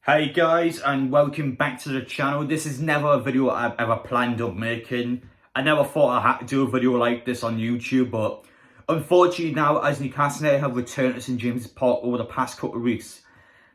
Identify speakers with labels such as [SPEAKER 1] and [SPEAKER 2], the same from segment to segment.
[SPEAKER 1] Hey guys, and welcome back to the channel. This is never a video I've ever planned on making. I never thought I had to do a video like this on YouTube, but unfortunately now, as Newcastle United have returned to St James's Park over the past couple of weeks,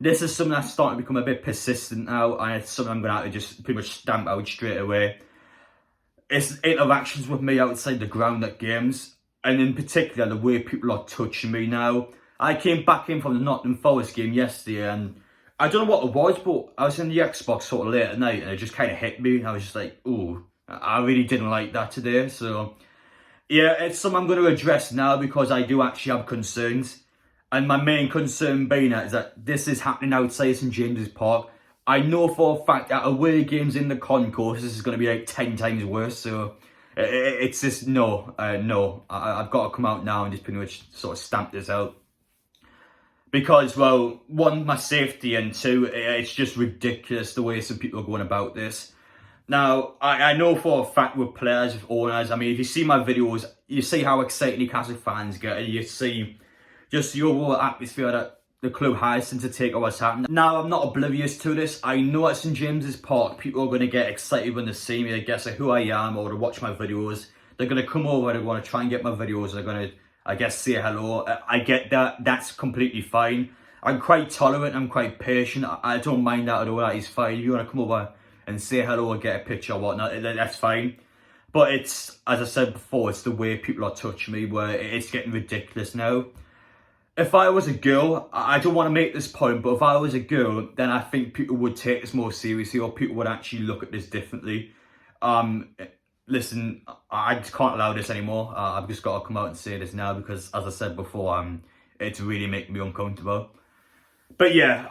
[SPEAKER 1] this is something that's starting to become a bit persistent now, and it's something I'm going to have to just pretty much stamp out straight away. It's interactions with me outside the ground at games, and in particular the way people are touching me now. I came back in from the Nottingham Forest game yesterday, and I don't know what it was, but I was in the Xbox sort of late at night and it just kind of hit me. I was just like, ooh, I really didn't like that today. So, yeah, it's something I'm going to address now because I do actually have concerns. And my main concern being is that this is happening outside St James's Park. I know for a fact that away games in the concourse, this is going to be like 10 times worse. So, it's just, no. I've got to come out now and just pretty much sort of stamp this out. Because, well, one, my safety, and two, it's just ridiculous the way some people are going about this. Now, I know for a fact with players, with owners, I mean, if you see my videos, you see how excited Newcastle fans get, and you see just the overall atmosphere that the club has since the takeover's happened. Now, I'm not oblivious to this. I know at St James's Park, people are going to get excited when they see me, I guess, who I am, or to watch my videos. They're going to come over, they're going to try and get my videos, they're going to, I guess, say hello. I get that. That's completely fine. I'm quite tolerant. I'm quite patient. I don't mind that at all. That is fine. If you want to come over and say hello or get a picture or whatnot, that's fine. But it's, as I said before, it's the way people are touching me where it's getting ridiculous now. If I was a girl, I don't want to make this point, but if I was a girl, then I think people would take this more seriously, or people would actually look at this differently. Listen, I just can't allow this anymore. I've just got to come out and say this now because, as I said before, it's really making me uncomfortable. But yeah,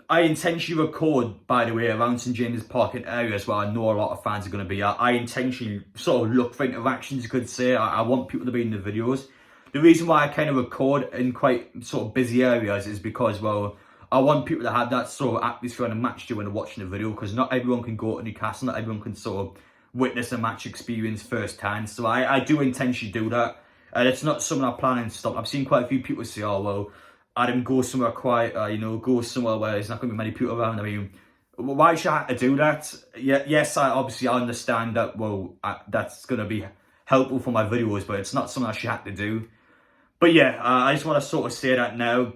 [SPEAKER 1] I intentionally record, by the way, around St James's Park in areas where I know a lot of fans are going to be at. I intentionally sort of look for interactions, you could say. I want people to be in the videos. The reason why I kind of record in quite sort of busy areas is because, well, I want people to have that sort of atmosphere on a match day when they're watching the video, because not everyone can go to Newcastle, not everyone can sort of witness a match experience firsthand. So I do intentionally do that, and it's not something I plan and stop. I've seen quite a few people say, oh well, Adam, go somewhere quiet, go somewhere where there's not going to be many people around. I mean, why should I have to do that? Yeah, yes, I understand that, well, that's going to be helpful for my videos, but it's not something I should have to do. But yeah, I just want to sort of say that now.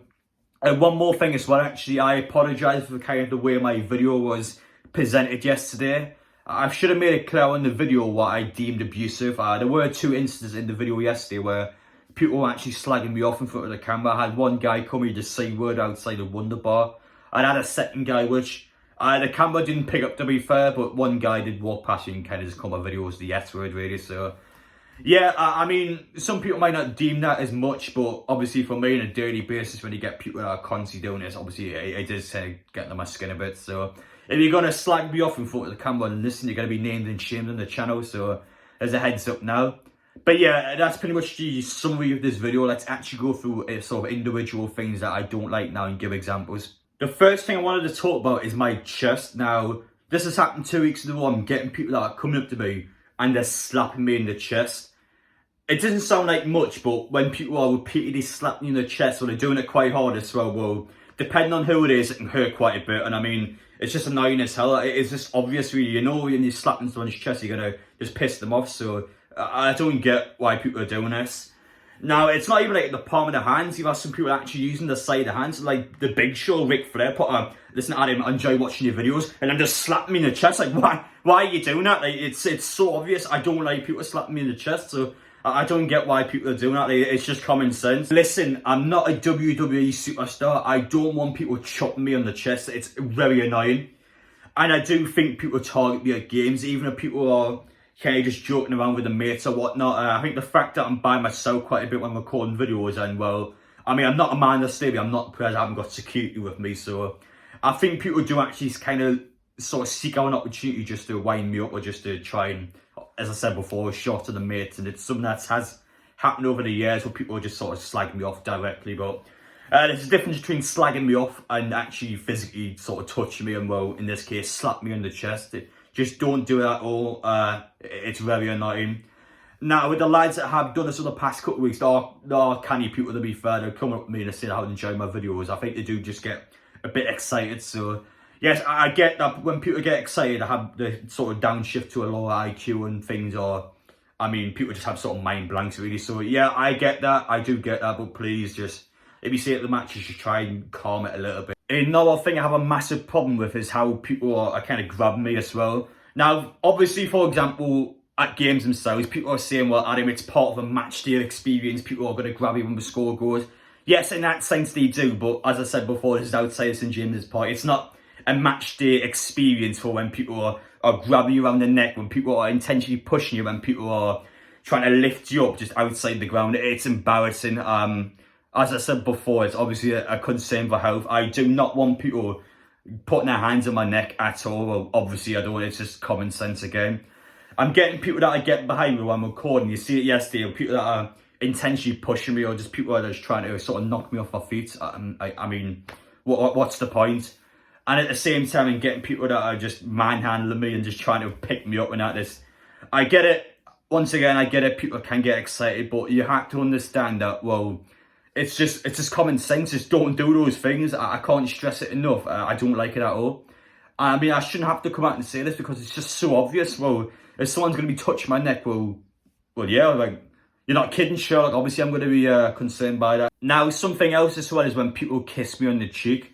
[SPEAKER 1] And one more thing as well, actually, I apologise for kind of the way my video was presented yesterday. I should have made it clear in the video what I deemed abusive. There were two instances in the video yesterday where people were actually slagging me off in front of the camera. I had one guy call me the C word outside the Wonder Bar. I had a second guy which the camera didn't pick up, to be fair, but one guy did walk past me and kind of just call my video as the S word, really. So yeah, I mean, some people might not deem that as much, but obviously for me on a daily basis, when you get people that are constantly doing this, obviously it does kind of get under my skin a bit. So if you're going to slag me off in front of the camera and listen, you're going to be named and shamed on the channel. So there's a heads up now. But yeah, that's pretty much the summary of this video. Let's actually go through sort of individual things that I don't like now and give examples. The first thing I wanted to talk about is my chest. Now, this has happened 2 weeks in a row. I'm getting people that are coming up to me and they're slapping me in the chest. It doesn't sound like much, but when people are repeatedly slapping you in the chest, or they're doing it quite hard as well, depending on who it is, it can hurt quite a bit. And I mean, it's just annoying as hell. It's just obvious, really. When you're slapping someone's chest, you're going to just piss them off. So I don't get why people are doing this. Now, it's not even like the palm of the hands. You've got some people actually using the side of the hands. Like the Big Show, Ric Flair, put listen, Adam, I enjoy watching your videos. And then just slapping me in the chest. Like, why are you doing that? Like, it's so obvious. I don't like people slapping me in the chest. So I don't get why people are doing that. It's just common sense. Listen, I'm not a WWE superstar. I don't want people chopping me on the chest. It's very annoying. And I do think people target me at games, even if people are kind of just joking around with the mates or whatnot. I think the fact that I'm by myself quite a bit when I'm recording videos, and well, I mean, I'm not a man of stable. I'm not, because I haven't got security with me. So I think people do actually kind of sort of seek out an opportunity just to wind me up, or just to try and, as I said before, shot to the mates. And it's something that has happened over the years where people just sort of slag me off directly. But there's a difference between slagging me off and actually physically sort of touching me, and well, in this case, slap me on the chest. Just don't do it at all. It's very annoying. Now, with the lads that have done this over the past couple of weeks, there are canny people, to be fair. They'll come up to me and say how they enjoy my videos. I think they do just get a bit excited. So yes, I get that when people get excited, I have the sort of downshift to a lower IQ and things, or, I mean, people just have sort of mind blanks really. So yeah, I get that, I do get that, but please just, if you see it at the matches, just try and calm it a little bit. Another thing I have a massive problem with is how people are kind of grabbing me as well. Now, obviously, for example, at games themselves, people are saying, well, Adam, it's part of a match day experience. People are going to grab you when the score goes. Yes, in that sense they do, but as I said before, this is outside of St James's Park. It's not a match day experience for when people are grabbing you around the neck, when people are intentionally pushing you, when people are trying to lift you up just outside the ground. It's embarrassing. As I said before, it's obviously a concern for health. I do not want people putting their hands on my neck at all. Well, obviously I don't, it's just common sense again. I'm getting people that I get behind me when I'm recording. You see it yesterday, people that are intentionally pushing me, or just people that are just trying to sort of knock me off my feet. I mean, what's the point? And at the same time, I'm getting people that are just manhandling me and just trying to pick me up and at this. I get it. Once again, I get it. People can get excited, but you have to understand that, well, it's just common sense. Just don't do those things. I can't stress it enough. I don't like it at all. I mean, I shouldn't have to come out and say this because it's just so obvious. Well, if someone's going to be touching my neck, well, yeah, like, you're not kidding, Sherlock. Obviously, I'm going to be concerned by that. Now, something else as well is when people kiss me on the cheek.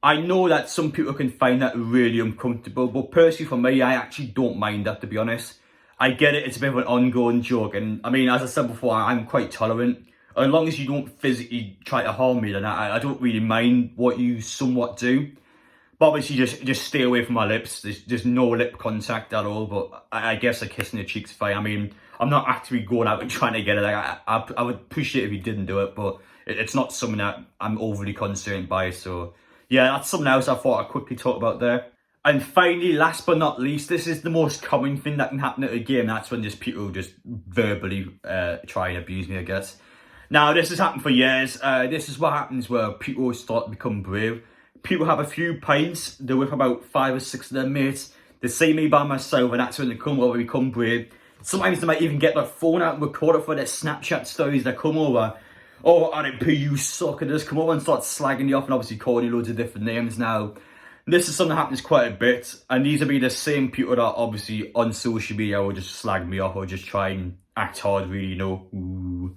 [SPEAKER 1] I know that some people can find that really uncomfortable, but personally for me, I actually don't mind that, to be honest. I get it, it's a bit of an ongoing joke, and I mean, as I said before, I'm quite tolerant. As long as you don't physically try to harm me, then I don't really mind what you somewhat do. But obviously, just stay away from my lips. There's no lip contact at all, but I guess a kiss in the cheek's fine. I mean, I'm not actually going out and trying to get it. Like, I would appreciate it if you didn't do it, but it's not something that I'm overly concerned by, so yeah, that's something else I thought I'd quickly talk about there. And finally, last but not least, this is the most common thing that can happen at a game. That's when just people just verbally try and abuse me, I guess. Now, this has happened for years. This is what happens where people start to become brave. People have a few pints. They're with about 5 or 6 of their mates. They see me by myself, and that's when they come over, become brave. Sometimes they might even get their phone out and record it for their Snapchat stories. They come over. Oh, RMP, you suck, and just come over and start slagging you off and obviously calling you loads of different names. Now, this is something that happens quite a bit, and these will be the same people that obviously on social media will just slag me off or just try and act hard, really, you know. Ooh,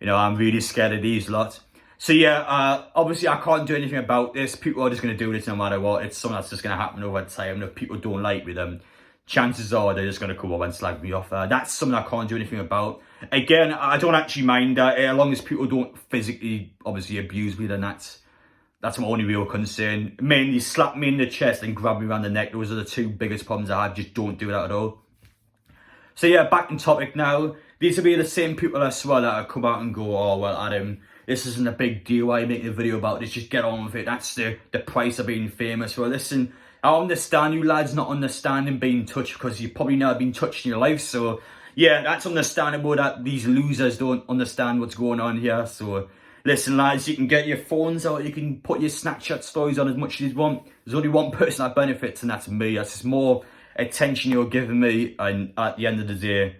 [SPEAKER 1] you know, I'm really scared of these lot. So yeah, obviously I can't do anything about this. People are just going to do this no matter what. It's something that's just going to happen over time. And if people don't like me, then chances are they're just going to come over and slag me off. That's something I can't do anything about. Again, I don't actually mind that. As long as people don't physically, obviously, abuse me, then that's my only real concern. Mainly slap me in the chest and grab me around the neck. Those are the two biggest problems I have. Just don't do that at all. So yeah, back in topic now. These will be the same people as well that come out and go, oh, well, Adam, this isn't a big deal. Why are you making a video about this? Just get on with it. That's the price of being famous. Well, listen, I understand you lads not understanding being touched because you've probably never been touched in your life. So yeah, that's understandable that these losers don't understand what's going on here. So listen, lads, you can get your phones out. You can put your Snapchat stories on as much as you want. There's only one person that benefits, and that's me. That's just more attention you're giving me. And at the end of the day,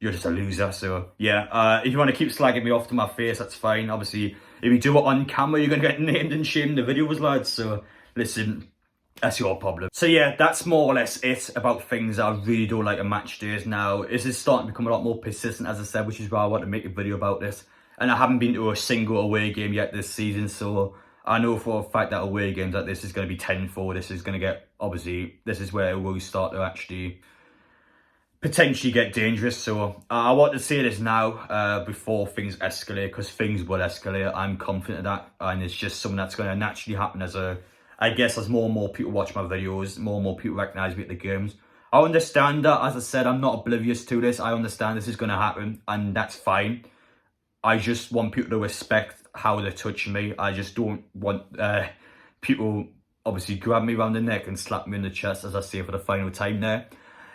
[SPEAKER 1] you're just a loser. So yeah, if you want to keep slagging me off to my face, that's fine. Obviously, if you do it on camera, you're going to get named and shamed in the videos, lads. So listen, that's your problem. So yeah, that's more or less it about things I really don't like on match days now. This is starting to become a lot more persistent, as I said, which is why I want to make a video about this. And I haven't been to a single away game yet this season, so I know for a fact that away games like this is going to be tenfold. This is going to get, obviously, this is where it will start to actually potentially get dangerous. So I want to say this now before things escalate, because things will escalate. I'm confident of that, and it's just something that's going to naturally happen I guess as more and more people watch my videos, more and more people recognise me at the games. I understand that, as I said, I'm not oblivious to this. I understand this is going to happen, and that's fine. I just want people to respect how they're touching me. I just don't want people obviously grab me around the neck and slap me in the chest, as I say for the final time there.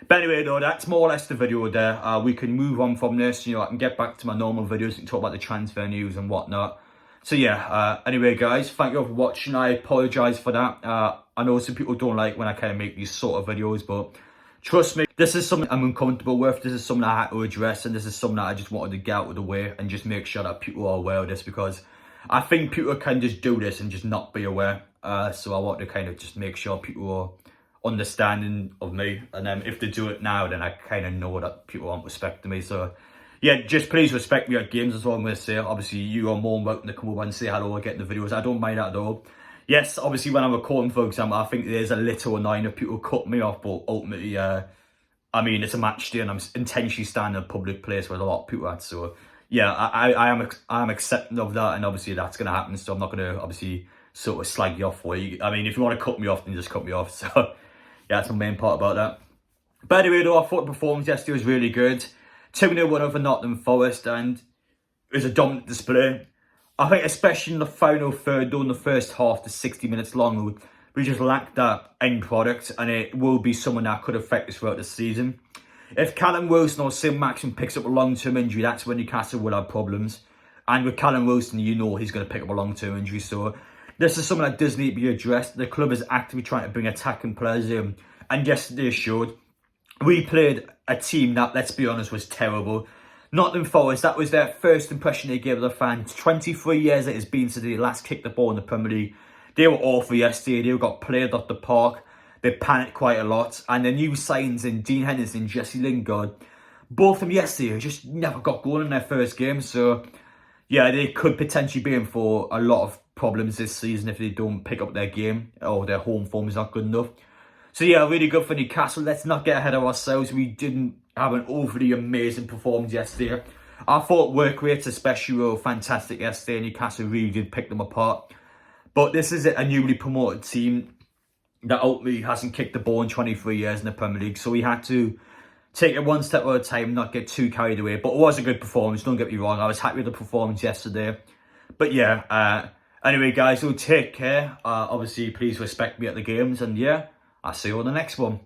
[SPEAKER 1] But anyway, though, that's more or less the video there. We can move on from this. You know, I can get back to my normal videos and talk about the transfer news and whatnot. So yeah, anyway, guys, thank you all for watching. I apologise for that. I know some people don't like when I kind of make these sort of videos, but trust me, this is something I'm uncomfortable with. This is something I had to address, and this is something that I just wanted to get out of the way and just make sure that people are aware of this, because I think people can just do this and just not be aware. So I want to kind of just make sure people are understanding of me. And then if they do it now, then I kind of know that people aren't respecting me. So yeah, just please respect me at games, is what I'm going to say. Obviously, you are more than welcome to come over and say hello or get in the videos. I don't mind that at all. Yes, obviously, when I'm recording, for example, I think it is a little annoying if people cut me off, but ultimately, I mean, it's a match day and I'm intentionally standing in a public place where a lot of people at. So yeah, I am accepting of that, and obviously that's going to happen. So I'm not going to obviously sort of slag you off for you. I mean, if you want to cut me off, then just cut me off. So yeah, that's the main part about that. But anyway, though, I thought the performance yesterday was really good. 2-0 win over Nottingham Forest, and it was a dominant display. I think especially in the final third, though, in the first half, the 60 minutes long, we just lacked that end product, and it will be someone that could affect us throughout the season. If Callum Wilson or Sim Maxim picks up a long-term injury, that's when Newcastle will have problems. And with Callum Wilson, you know he's going to pick up a long-term injury. So this is something that does need to be addressed. The club is actively trying to bring attacking players in. And yesterday showed. We played a team that, let's be honest, was terrible. Nottingham Forest, that was their first impression they gave the fans. 23 years it has been since they last kicked the ball in the Premier League. They were awful yesterday. They got played off the park. They panicked quite a lot. And the new signs in Dean Henderson and Jesse Lingard, both of them yesterday just never got going in their first game. So yeah, they could potentially be in for a lot of problems this season if they don't pick up their game or their home form is not good enough. So yeah, really good for Newcastle. Let's not get ahead of ourselves. We didn't have an overly amazing performance yesterday. I thought work rates especially were fantastic yesterday. Newcastle really did pick them apart. But this is a newly promoted team that ultimately hasn't kicked the ball in 23 years in the Premier League. So we had to take it one step at a time, not get too carried away. But it was a good performance, don't get me wrong. I was happy with the performance yesterday. But yeah, anyway guys, so take care. Obviously, please respect me at the games. And yeah, I'll see you on the next one.